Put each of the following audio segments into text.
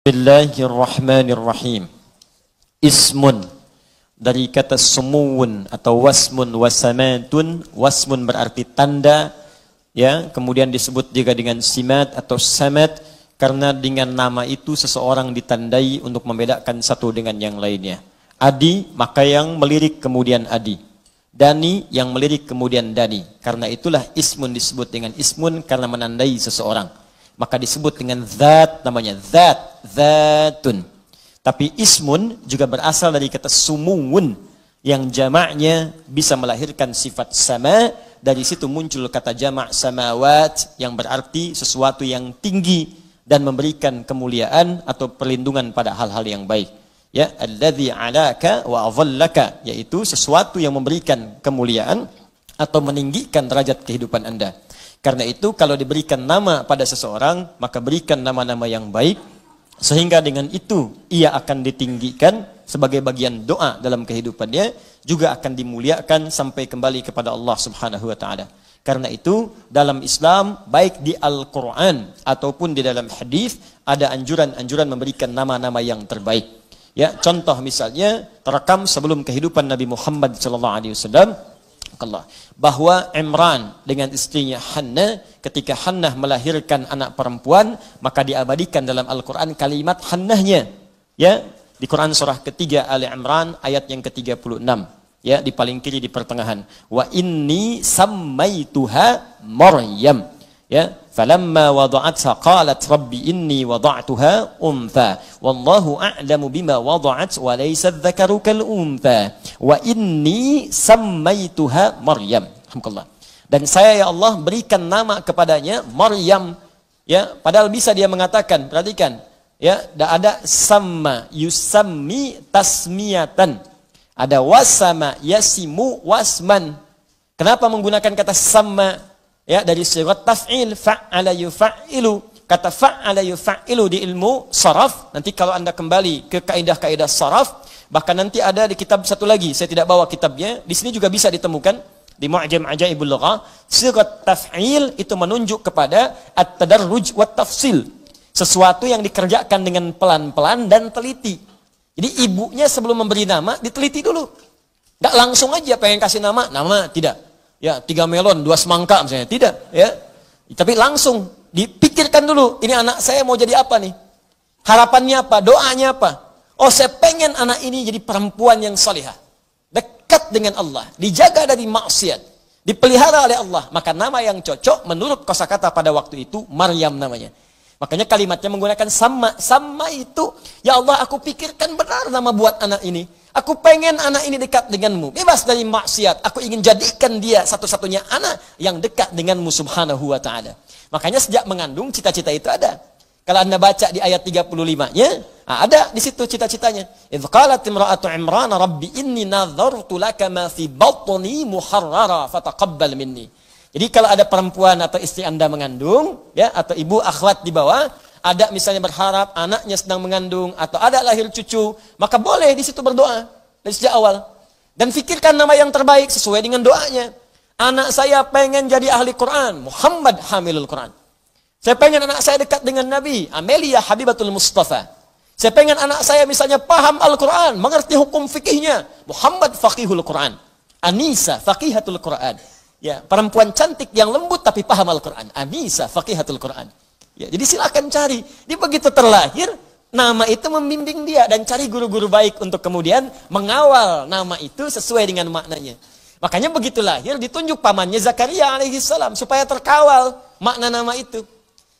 Bismillahirrahmanirrahim. Ismun dari kata sumuun atau wasmun wasamatun. Wasmun berarti tanda, ya. Kemudian disebut juga dengan simat atau samat karena dengan nama itu seseorang ditandai untuk membedakan satu dengan yang lainnya. Adi, maka yang melirik kemudian adi. Dani, yang melirik kemudian dani. Karena itulah ismun disebut dengan ismun karena menandai seseorang. Maka disebut dengan zat, namanya zatun. Tapi ismun juga berasal dari kata sumuun yang jamaknya bisa melahirkan sifat sama. Dari situ muncul kata jamak samawat yang berarti sesuatu yang tinggi dan memberikan kemuliaan atau perlindungan pada hal-hal yang baik. Ya, alladzi alaka wa adhallaka, yaitu sesuatu yang memberikan kemuliaan atau meninggikan derajat kehidupan Anda. Karena itu kalau diberikan nama pada seseorang, maka berikan nama-nama yang baik, sehingga dengan itu ia akan ditinggikan sebagai bagian doa dalam kehidupannya, juga akan dimuliakan sampai kembali kepada Allah Subhanahu wa taala. Karena itu dalam Islam, baik di Al-Qur'an ataupun di dalam hadis, ada anjuran-anjuran memberikan nama-nama yang terbaik. Ya, contoh misalnya terekam sebelum kehidupan Nabi Muhammad SAW bahwa Imran dengan istrinya Hannah, ketika Hannah melahirkan anak perempuan, maka diabadikan dalam Al-Quran kalimat Hannahnya, ya, di Quran surah ketiga Ali Imran ayat yang ke-36, ya, di paling kiri di pertengahan. Wa inni sammaituha Maryam, ya, falamma wada'atha qalat rabbi inni wada'tuha untha wallahu a'lamu bima wada'at wa laysa dzakaru kal untha wa inni sammaituha Maryam. Alhamdulillah. Dan saya, ya Allah, berikan nama kepadanya Maryam, ya, padahal bisa dia mengatakan, perhatikan, ya, ada sama yusammi tasmiyatan, ada wasama yasimu wasman. Kenapa menggunakan kata sama? Ya, dari sigat taf'il, fa'ala yuf'ilu. Kata fa'ala yuf'ilu di ilmu saraf, nanti kalau Anda kembali ke kaidah-kaidah saraf, bahkan nanti ada di kitab satu lagi, saya tidak bawa kitabnya, di sini juga bisa ditemukan di Mu'jam Ajaibul Lughah. Sigat taf'il itu menunjuk kepada at-tadarruj wa tafsil, sesuatu yang dikerjakan dengan pelan-pelan dan teliti. Jadi ibunya sebelum memberi nama diteliti dulu, nggak langsung aja pengen kasih nama tidak. Ya, 3 melon, 2 semangka misalnya. Tidak, ya. Tapi langsung dipikirkan dulu, ini anak saya mau jadi apa nih? Harapannya apa? Doanya apa? Oh, saya pengen anak ini jadi perempuan yang salihah, dekat dengan Allah, dijaga dari maksiat, dipelihara oleh Allah. Maka nama yang cocok menurut kosakata pada waktu itu Maryam namanya. Makanya kalimatnya menggunakan sama. Sama itu, ya Allah, aku pikirkan benar nama buat anak ini. Aku pengen anak ini dekat denganmu, bebas dari maksiat. Aku ingin jadikan dia satu-satunya anak yang dekat denganmu subhanahu wa ta'ala. Makanya sejak mengandung cita-cita itu ada. Kalau Anda baca di ayat 35-nya, ada di situ cita-citanya. Idz qalat imra'atu Imran rabbi inni nadhartu laka ma fi batni muharrara fataqabbal minni. Jadi kalau ada perempuan atau istri Anda mengandung, ya, atau ibu akhwat di bawah, ada misalnya berharap anaknya sedang mengandung atau ada lahir cucu, maka boleh di situ berdoa dari sejak awal. Dan fikirkan nama yang terbaik sesuai dengan doanya. Anak saya pengen jadi ahli Quran, Muhammad Hamilul Quran. Saya pengen anak saya dekat dengan Nabi, Amelia Habibatul Mustafa. Saya pengen anak saya misalnya paham Al-Quran, mengerti hukum fikihnya, Muhammad Faqihul Quran. Anisa Faqihatul Quran. Ya, perempuan cantik yang lembut tapi paham Al-Quran. Anisa Faqihatul Quran. Ya, jadi silakan cari. Dia begitu terlahir, nama itu membimbing dia, dan cari guru-guru baik untuk kemudian mengawal nama itu sesuai dengan maknanya. Makanya begitu lahir ditunjuk pamannya Zakaria alaihissalam supaya terkawal makna nama itu.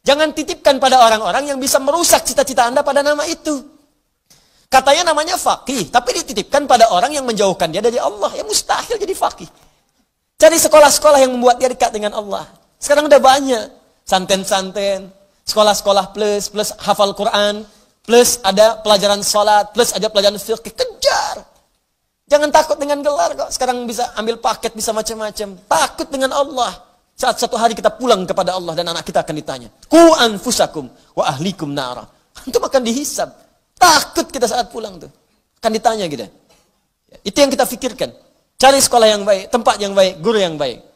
Jangan titipkan pada orang-orang yang bisa merusak cita-cita Anda pada nama itu. Katanya namanya faqih, tapi dititipkan pada orang yang menjauhkan dia dari Allah. Ya mustahil jadi faqih. Cari sekolah-sekolah yang membuat dia dekat dengan Allah. Sekarang udah banyak santen-santen, sekolah-sekolah plus hafal Quran, plus ada pelajaran salat, plus ada pelajaran fikih. Kejar. Jangan takut dengan gelar kok. Sekarang bisa ambil paket, bisa macam-macam. Takut dengan Allah. Saat satu hari kita pulang kepada Allah dan anak kita akan ditanya, "Qu anfusakum wa ahlikum nara." Antum akan dihisab. Takut kita saat pulang tuh. Akan ditanya kita. Itu yang kita pikirkan. Cari sekolah yang baik, tempat yang baik, guru yang baik.